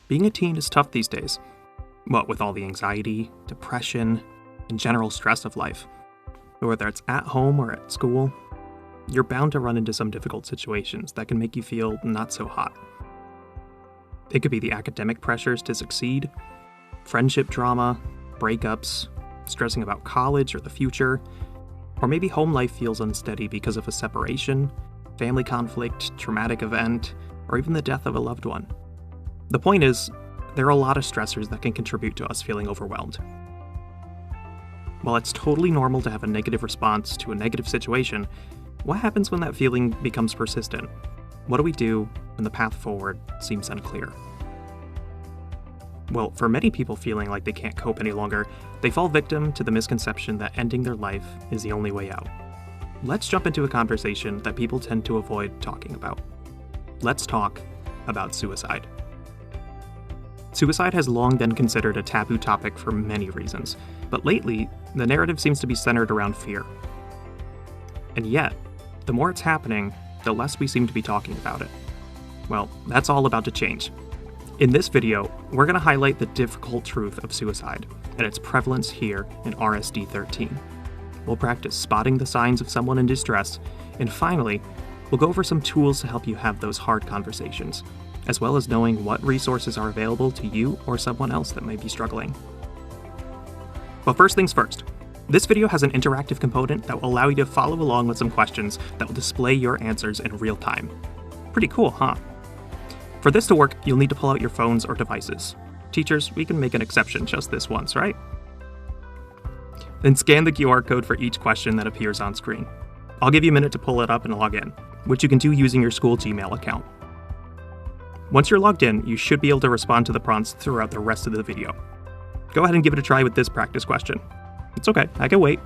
Being a teen is tough these days. What with all the anxiety, depression, and general stress of life. Whether it's at home or at school, you're bound to run into some difficult situations that can make you feel not so hot. It could be the academic pressures to succeed, friendship drama, breakups, stressing about college or the future, or maybe home life feels unsteady because of a separation, family conflict, traumatic event, or even the death of a loved one. The point is, there are a lot of stressors that can contribute to us feeling overwhelmed. While it's totally normal to have a negative response to a negative situation, what happens when that feeling becomes persistent? What do we do when the path forward seems unclear? Well, for many people feeling like they can't cope any longer, they fall victim to the misconception that ending their life is the only way out. Let's jump into a conversation that people tend to avoid talking about. Let's talk about suicide. Suicide has long been considered a taboo topic for many reasons, but lately, the narrative seems to be centered around fear. And yet, the more it's happening, the less we seem to be talking about it. Well, that's all about to change. In this video, we're going to highlight the difficult truth of suicide and its prevalence here in RSD-13. We'll practice spotting the signs of someone in distress, and finally, we'll go over some tools to help you have those hard conversations, as well as knowing what resources are available to you or someone else that may be struggling. But first things first, this video has an interactive component that will allow you to follow along with some questions that will display your answers in real time. Pretty cool, huh? For this to work, you'll need to pull out your phones or devices. Teachers, we can make an exception just this once, right? Then scan the QR code for each question that appears on screen. I'll give you a minute to pull it up and log in, which you can do using your school Gmail account. Once you're logged in, you should be able to respond to the prompts throughout the rest of the video. Go ahead and give it a try with this practice question. It's okay, I can wait.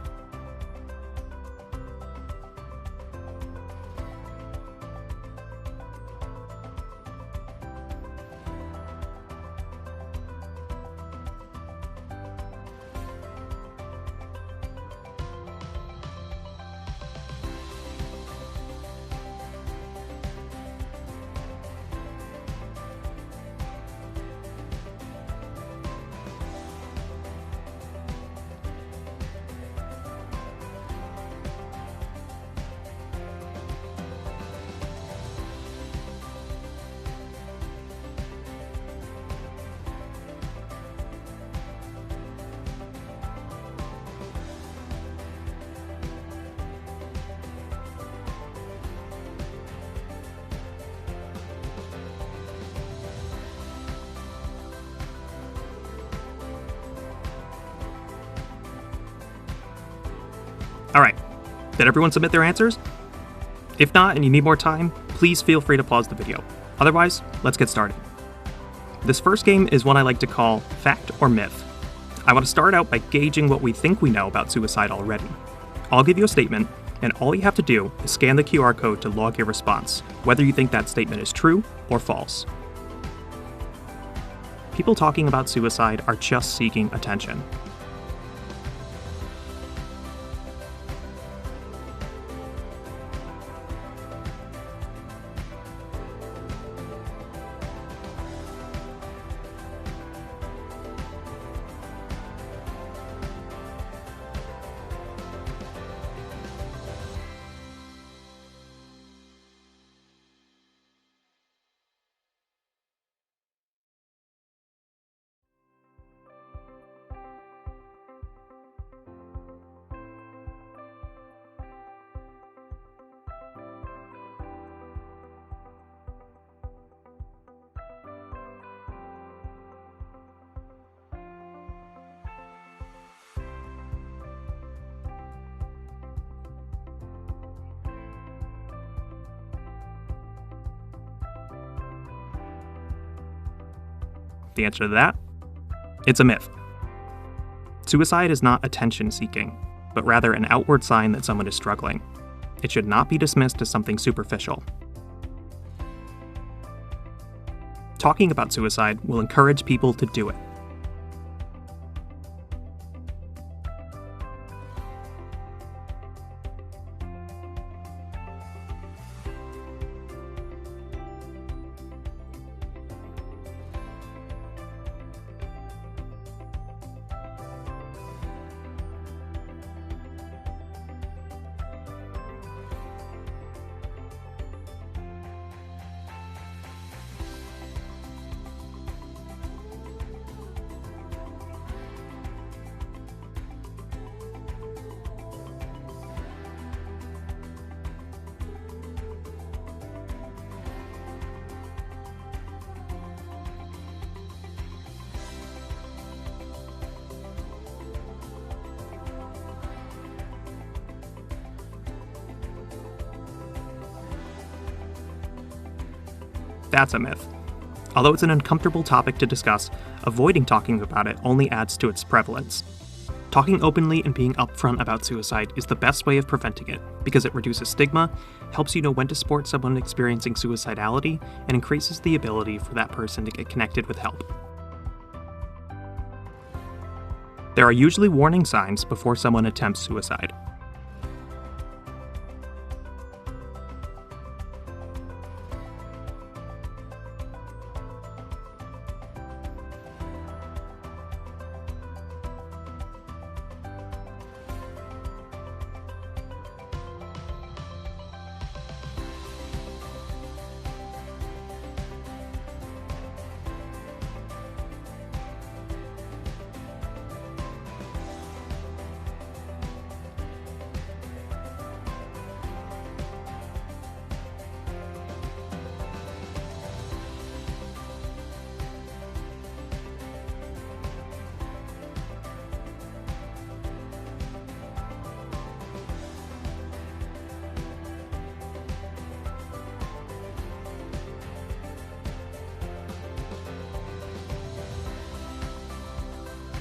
Alright, did everyone submit their answers? If not and you need more time, please feel free to pause the video. Otherwise, let's get started. This first game is one I like to call Fact or Myth. I want to start out by gauging what we think we know about suicide already. I'll give you a statement, and all you have to do is scan the QR code to log your response, whether you think that statement is true or false. People talking about suicide are just seeking attention. The answer to that? It's a myth. Suicide is not attention-seeking, but rather an outward sign that someone is struggling. It should not be dismissed as something superficial. Talking about suicide will encourage people to do it. That's a myth. Although it's an uncomfortable topic to discuss, avoiding talking about it only adds to its prevalence. Talking openly and being upfront about suicide is the best way of preventing it because it reduces stigma, helps you know when to support someone experiencing suicidality, and increases the ability for that person to get connected with help. There are usually warning signs before someone attempts suicide.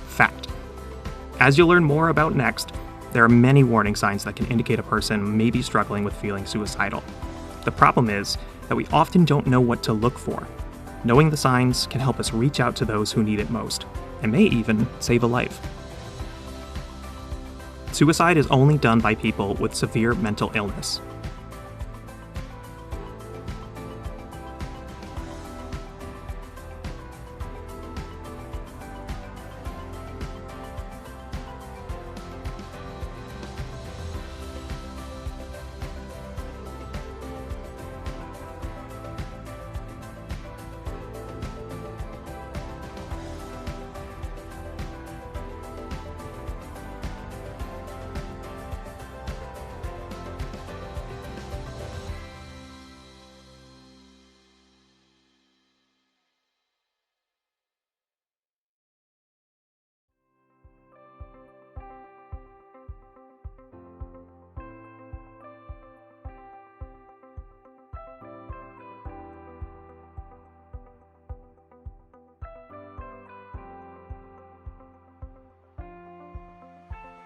Fact. As you'll learn more about next, there are many warning signs that can indicate a person may be struggling with feeling suicidal. The problem is that we often don't know what to look for. Knowing the signs can help us reach out to those who need it most, and may even save a life. Suicide is only done by people with severe mental illness.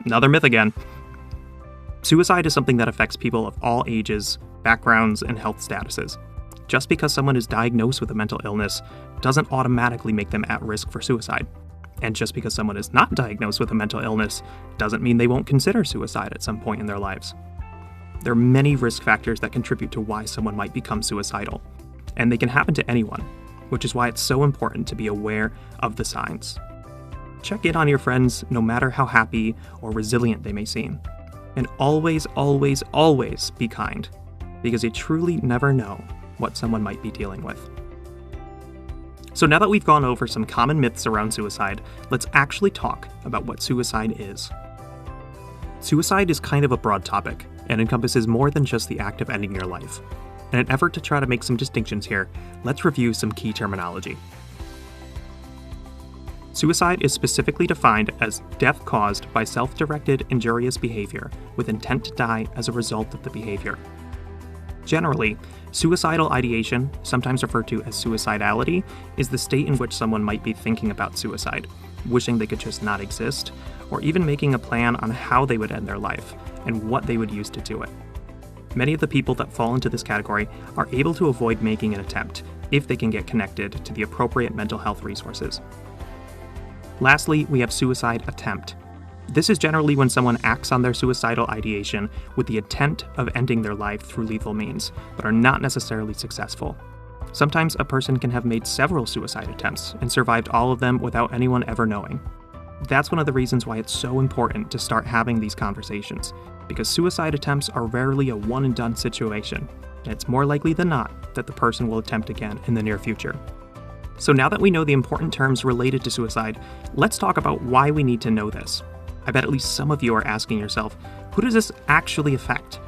Another myth again. Suicide is something that affects people of all ages, backgrounds, and health statuses. Just because someone is diagnosed with a mental illness doesn't automatically make them at risk for suicide. And just because someone is not diagnosed with a mental illness doesn't mean they won't consider suicide at some point in their lives. There are many risk factors that contribute to why someone might become suicidal, and they can happen to anyone, which is why it's so important to be aware of the signs. Check in on your friends no matter how happy or resilient they may seem. And always, always, always be kind, because you truly never know what someone might be dealing with. So now that we've gone over some common myths around suicide, let's actually talk about what suicide is. Suicide is kind of a broad topic and encompasses more than just the act of ending your life. In an effort to try to make some distinctions here, let's review some key terminology. Suicide is specifically defined as death caused by self-directed injurious behavior with intent to die as a result of the behavior. Generally, suicidal ideation, sometimes referred to as suicidality, is the state in which someone might be thinking about suicide, wishing they could just not exist, or even making a plan on how they would end their life and what they would use to do it. Many of the people that fall into this category are able to avoid making an attempt if they can get connected to the appropriate mental health resources. Lastly, we have suicide attempt. This is generally when someone acts on their suicidal ideation with the intent of ending their life through lethal means, but are not necessarily successful. Sometimes a person can have made several suicide attempts and survived all of them without anyone ever knowing. That's one of the reasons why it's so important to start having these conversations, because suicide attempts are rarely a one-and-done situation, and it's more likely than not that the person will attempt again in the near future. So now that we know the important terms related to suicide, let's talk about why we need to know this. I bet at least some of you are asking yourself, who does this actually affect?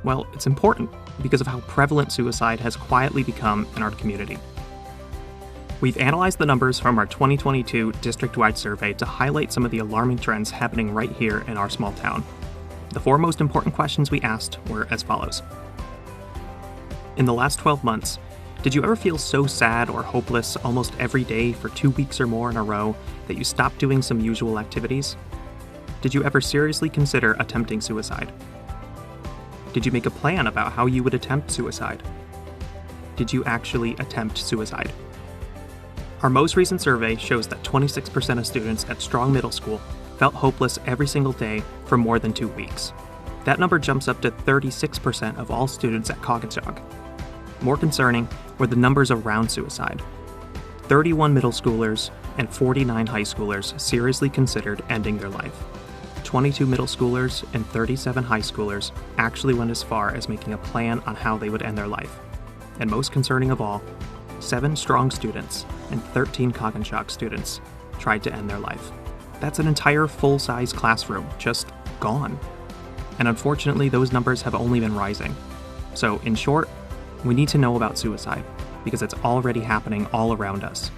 Well, it's important because of how prevalent suicide has quietly become in our community. We've analyzed the numbers from our 2022 district-wide survey to highlight some of the alarming trends happening right here in our small town. The 4 most important questions we asked were as follows. In the last 12 months, Did you ever feel so sad or hopeless almost every day for 2 weeks or more in a row that you stopped doing some usual activities? Did you ever seriously consider attempting suicide? Did you make a plan about how you would attempt suicide? Did you actually attempt suicide? Our most recent survey shows that 26% of students at Strong Middle School felt hopeless every single day for more than 2 weeks. That number jumps up to 36% of all students at Coggeshall. More concerning were the numbers around suicide. 31 middle schoolers and 49 high schoolers seriously considered ending their life. 22 middle schoolers and 37 high schoolers actually went as far as making a plan on how they would end their life. And most concerning of all, 7 Strong students and 13 Coggeshall students tried to end their life. That's an entire full-size classroom just gone. And unfortunately, those numbers have only been rising. So, in short, we need to know about suicide because it's already happening all around us.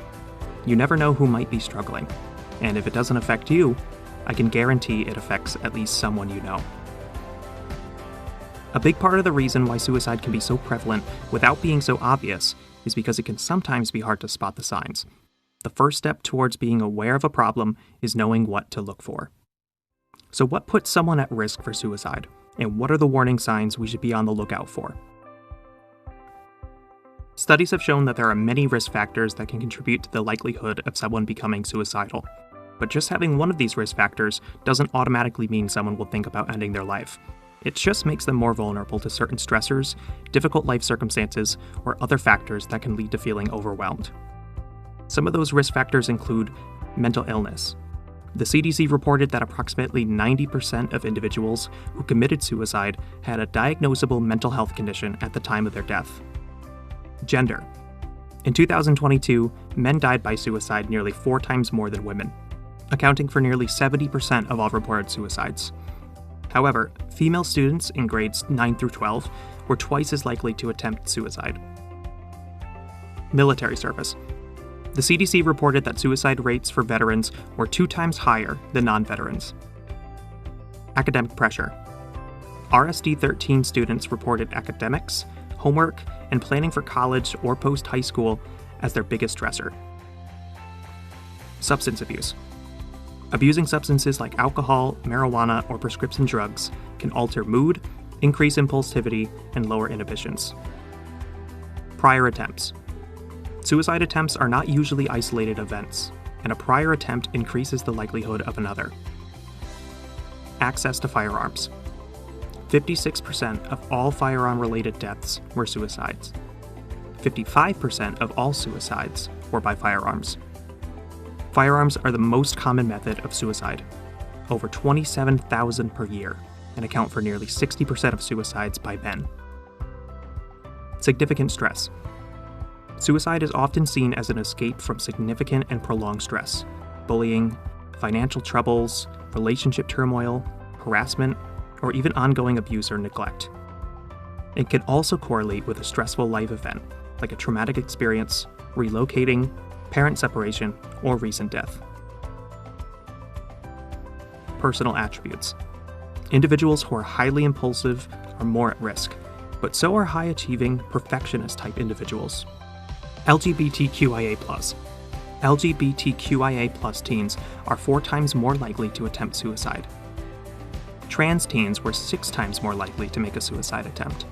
You never know who might be struggling, and if it doesn't affect you, I can guarantee it affects at least someone you know. A big part of the reason why suicide can be so prevalent without being so obvious is because it can sometimes be hard to spot the signs. The first step towards being aware of a problem is knowing what to look for. So what puts someone at risk for suicide, and what are the warning signs we should be on the lookout for? Studies have shown that there are many risk factors that can contribute to the likelihood of someone becoming suicidal. But just having one of these risk factors doesn't automatically mean someone will think about ending their life. It just makes them more vulnerable to certain stressors, difficult life circumstances, or other factors that can lead to feeling overwhelmed. Some of those risk factors include mental illness. The CDC reported that approximately 90% of individuals who committed suicide had a diagnosable mental health condition at the time of their death. Gender. In 2022, men died by suicide nearly 4 times more than women, accounting for nearly 70% of all reported suicides. However, female students in grades 9 through 12 were twice as likely to attempt suicide. Military service. The CDC reported that suicide rates for veterans were 2 times higher than non-veterans. Academic pressure. RSD-13 students reported academics, homework, and planning for college or post-high school as their biggest stressor. Substance abuse. Abusing substances like alcohol, marijuana, or prescription drugs can alter mood, increase impulsivity, and lower inhibitions. Prior attempts. Suicide attempts are not usually isolated events, and a prior attempt increases the likelihood of another. Access to firearms. 56% of all firearm-related deaths were suicides. 55% of all suicides were by firearms. Firearms are the most common method of suicide, over 27,000 per year, and account for nearly 60% of suicides by men. Significant stress. Suicide is often seen as an escape from significant and prolonged stress, bullying, financial troubles, relationship turmoil, harassment, or even ongoing abuse or neglect. It can also correlate with a stressful life event, like a traumatic experience, relocating, parent separation, or recent death. Personal attributes. Individuals who are highly impulsive are more at risk, but so are high-achieving, perfectionist-type individuals. LGBTQIA+. LGBTQIA+ teens are 4 times more likely to attempt suicide. Trans teens were 6 times more likely to make a suicide attempt.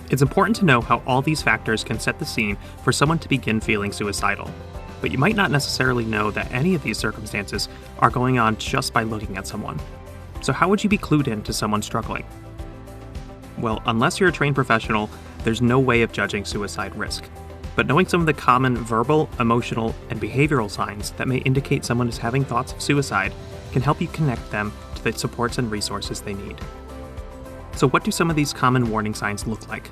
It's important to know how all these factors can set the scene for someone to begin feeling suicidal, but you might not necessarily know that any of these circumstances are going on just by looking at someone. So how would you be clued in to someone struggling? Well, unless you're a trained professional, there's no way of judging suicide risk. But knowing some of the common verbal, emotional, and behavioral signs that may indicate someone is having thoughts of suicide can help you connect them to the supports and resources they need. So what do some of these common warning signs look like?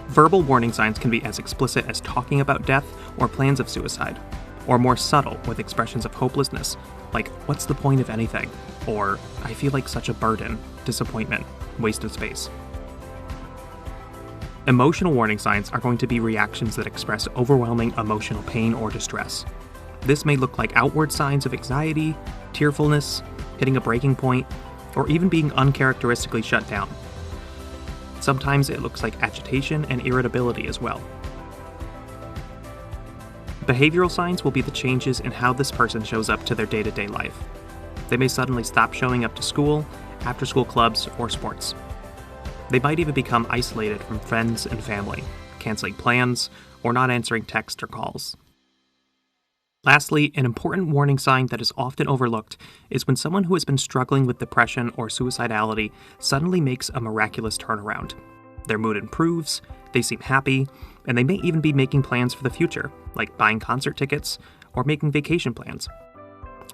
Verbal warning signs can be as explicit as talking about death or plans of suicide, or more subtle with expressions of hopelessness, like, "What's the point of anything?" or "I feel like such a burden, disappointment, waste of space." Emotional warning signs are going to be reactions that express overwhelming emotional pain or distress. This may look like outward signs of anxiety, tearfulness, hitting a breaking point, or even being uncharacteristically shut down. Sometimes it looks like agitation and irritability as well. Behavioral signs will be the changes in how this person shows up to their day-to-day life. They may suddenly stop showing up to school, after-school clubs, or sports. They might even become isolated from friends and family, canceling plans, or not answering texts or calls. Lastly, an important warning sign that is often overlooked is when someone who has been struggling with depression or suicidality suddenly makes a miraculous turnaround. Their mood improves, they seem happy, and they may even be making plans for the future, like buying concert tickets or making vacation plans.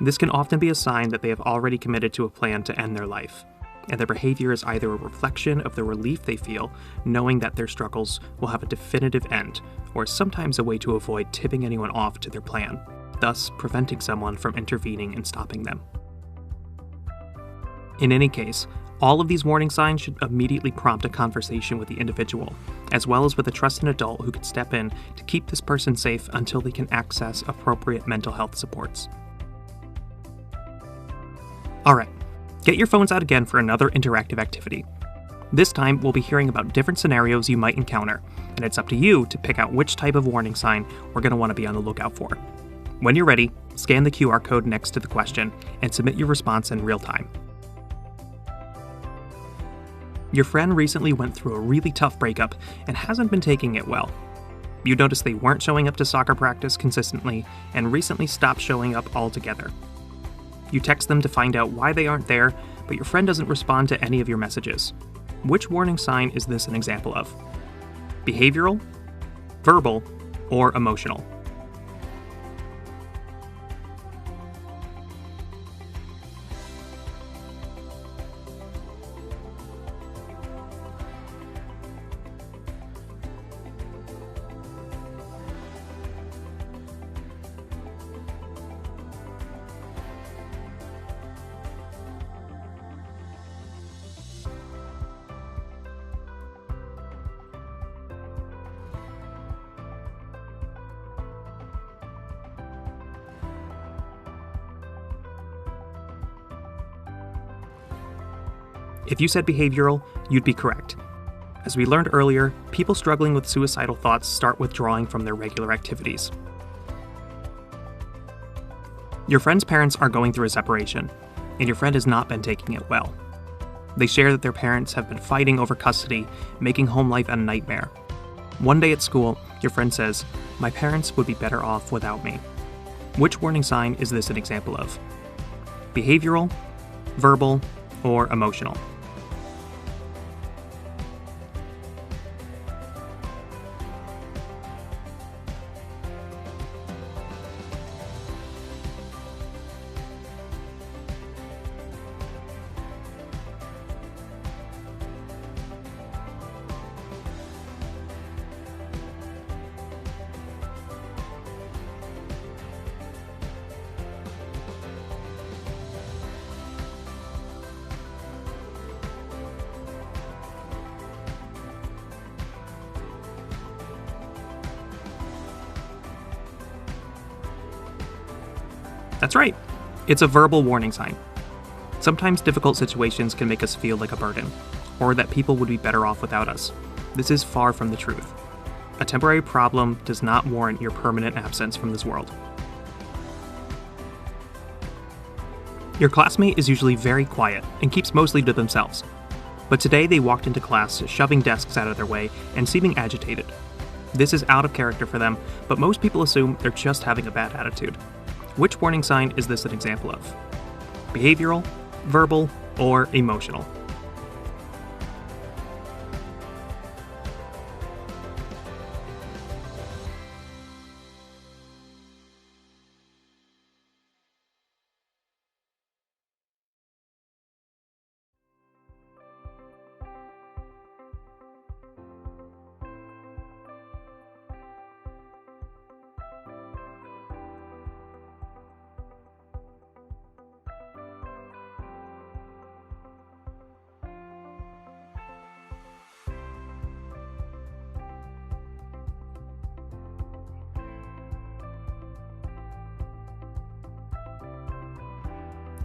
This can often be a sign that they have already committed to a plan to end their life, and their behavior is either a reflection of the relief they feel knowing that their struggles will have a definitive end, or sometimes a way to avoid tipping anyone off to their plan, thus preventing someone from intervening and stopping them. In any case, all of these warning signs should immediately prompt a conversation with the individual, as well as with a trusted adult who can step in to keep this person safe until they can access appropriate mental health supports. Alright, get your phones out again for another interactive activity. This time, we'll be hearing about different scenarios you might encounter, and it's up to you to pick out which type of warning sign we're going to want to be on the lookout for. When you're ready, scan the QR code next to the question and submit your response in real time. Your friend recently went through a really tough breakup and hasn't been taking it well. You noticed they weren't showing up to soccer practice consistently and recently stopped showing up altogether. You text them to find out why they aren't there, but your friend doesn't respond to any of your messages. Which warning sign is this an example of? Behavioral, verbal, or emotional? If you said behavioral, you'd be correct. As we learned earlier, people struggling with suicidal thoughts start withdrawing from their regular activities. Your friend's parents are going through a separation, and your friend has not been taking it well. They share that their parents have been fighting over custody, making home life a nightmare. One day at school, your friend says, "My parents would be better off without me." Which warning sign is this an example of? Behavioral, verbal, or emotional? That's right. It's a verbal warning sign. Sometimes difficult situations can make us feel like a burden, or that people would be better off without us. This is far from the truth. A temporary problem does not warrant your permanent absence from this world. Your classmate is usually very quiet and keeps mostly to themselves. But today they walked into class shoving desks out of their way and seeming agitated. This is out of character for them, but most people assume they're just having a bad attitude. Which warning sign is this an example of? Behavioral, verbal, or emotional?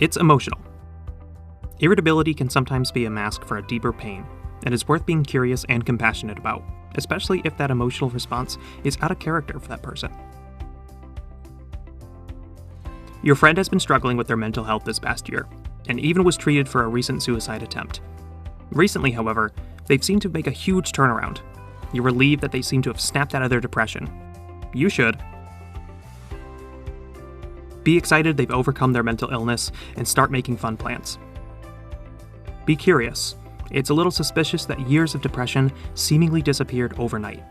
It's emotional. Irritability can sometimes be a mask for a deeper pain, and is worth being curious and compassionate about, especially if that emotional response is out of character for that person. Your friend has been struggling with their mental health this past year, and even was treated for a recent suicide attempt. Recently, however, they've seemed to make a huge turnaround. You're relieved that they seem to have snapped out of their depression. You should. Be excited they've overcome their mental illness and start making fun plans. Be curious. It's a little suspicious that years of depression seemingly disappeared overnight.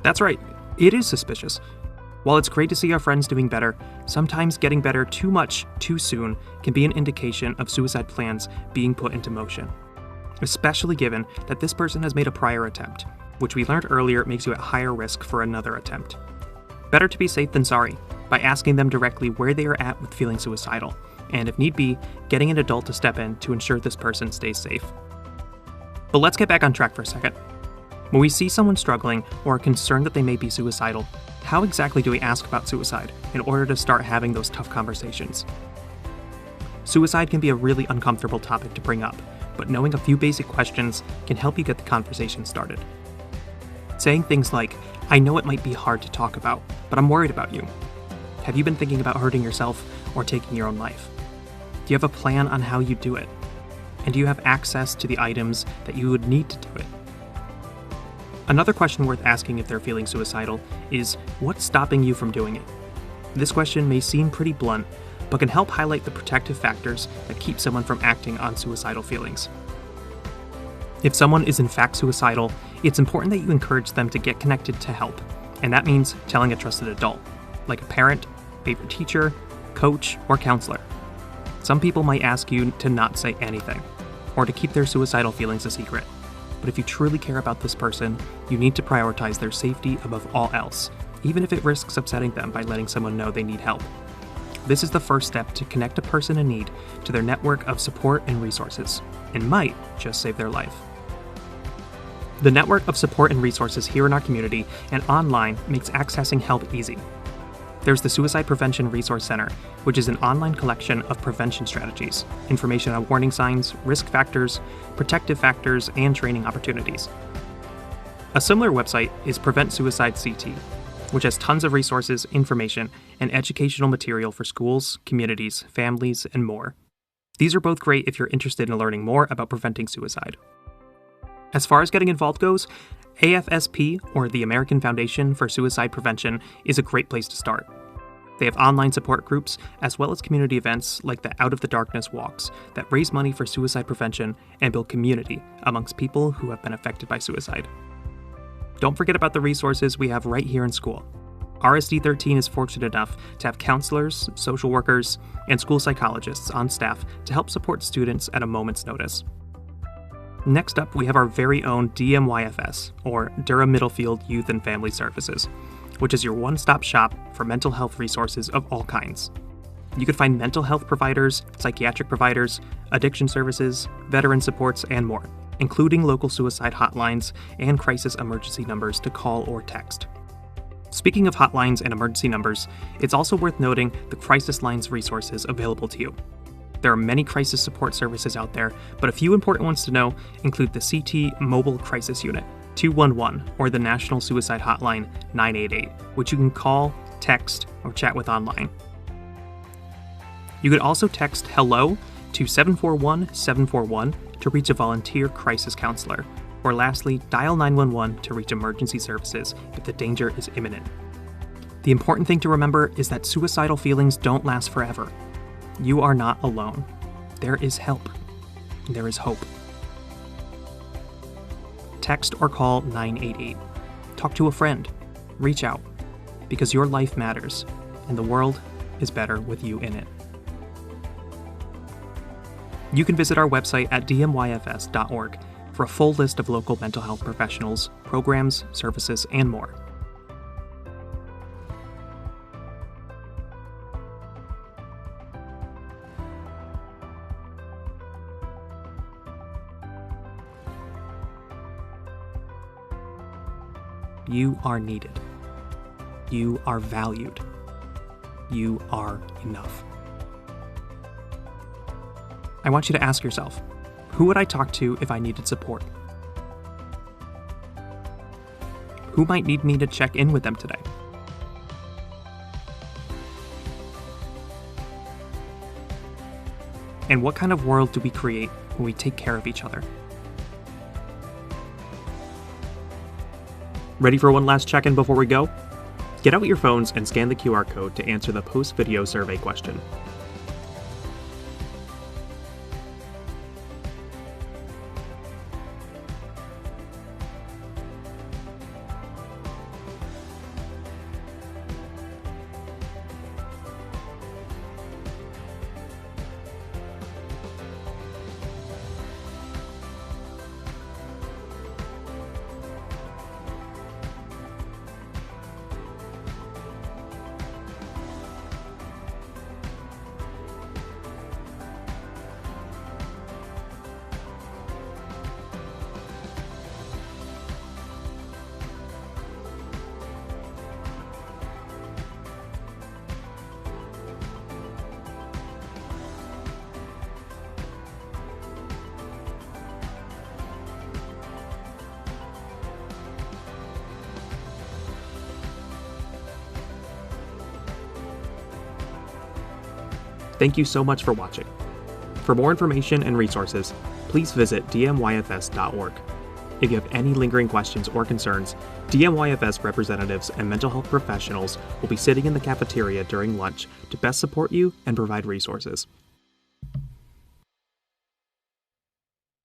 That's right, it is suspicious. While it's great to see our friends doing better, sometimes getting better too much too soon can be an indication of suicide plans being put into motion. Especially given that this person has made a prior attempt, which we learned earlier makes you at higher risk for another attempt. Better to be safe than sorry, by asking them directly where they are at with feeling suicidal, and if need be, getting an adult to step in to ensure this person stays safe. But let's get back on track for a second. When we see someone struggling or are concerned that they may be suicidal, how exactly do we ask about suicide in order to start having those tough conversations? Suicide can be a really uncomfortable topic to bring up, but knowing a few basic questions can help you get the conversation started. Saying things like, "I know it might be hard to talk about, but I'm worried about you. Have you been thinking about hurting yourself or taking your own life? Do you have a plan on how you do it? And do you have access to the items that you would need to do it?" Another question worth asking if they're feeling suicidal is, what's stopping you from doing it? This question may seem pretty blunt, but can help highlight the protective factors that keep someone from acting on suicidal feelings. If someone is in fact suicidal, it's important that you encourage them to get connected to help, and that means telling a trusted adult, like a parent, favorite teacher, coach, or counselor. Some people might ask you to not say anything, or to keep their suicidal feelings a secret. But if you truly care about this person, you need to prioritize their safety above all else, even if it risks upsetting them by letting someone know they need help. This is the first step to connect a person in need to their network of support and resources, and might just save their life. The network of support and resources here in our community and online makes accessing help easy. There's the Suicide Prevention Resource Center, which is an online collection of prevention strategies, information on warning signs, risk factors, protective factors, and training opportunities. A similar website is Prevent Suicide CT, which has tons of resources, information, and educational material for schools, communities, families, and more. These are both great if you're interested in learning more about preventing suicide. As far as getting involved goes, AFSP, or the American Foundation for Suicide Prevention, is a great place to start. They have online support groups, as well as community events like the Out of the Darkness walks that raise money for suicide prevention and build community amongst people who have been affected by suicide. Don't forget about the resources we have right here in school. RSD 13 is fortunate enough to have counselors, social workers, and school psychologists on staff to help support students at a moment's notice. Next up, we have our very own DMYFS, or Durham-Middlefield Youth and Family Services, which is your one-stop shop for mental health resources of all kinds. You can find mental health providers, psychiatric providers, addiction services, veteran supports, and more, including local suicide hotlines and crisis emergency numbers to call or text. Speaking of hotlines and emergency numbers, it's also worth noting the crisis lines resources available to you. There are many crisis support services out there, but a few important ones to know include the CT Mobile Crisis Unit, 211, or the National Suicide Hotline, 988, which you can call, text, or chat with online. You could also text HELLO to 741-741 to reach a volunteer crisis counselor, or lastly, dial 911 to reach emergency services if the danger is imminent. The important thing to remember is that suicidal feelings don't last forever. You are not alone. There is help. There is hope. Text or call 988. Talk to a friend. Reach out. Because your life matters, and the world is better with you in it. You can visit our website at dmyfs.org for a full list of local mental health professionals, programs, services, and more. You are needed. You are valued. You are enough. I want you to ask yourself, who would I talk to if I needed support? Who might need me to check in with them today? And what kind of world do we create when we take care of each other? Ready for one last check-in before we go? Get out your phones and scan the QR code to answer the post-video survey question. Thank you so much for watching. For more information and resources, please visit dmyfs.org. If you have any lingering questions or concerns, DMYFS representatives and mental health professionals will be sitting in the cafeteria during lunch to best support you and provide resources.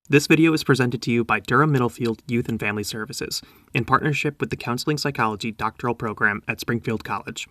This video is presented to you by Durham-Middlefield Youth and Family Services in partnership with the Counseling Psychology doctoral program at Springfield College.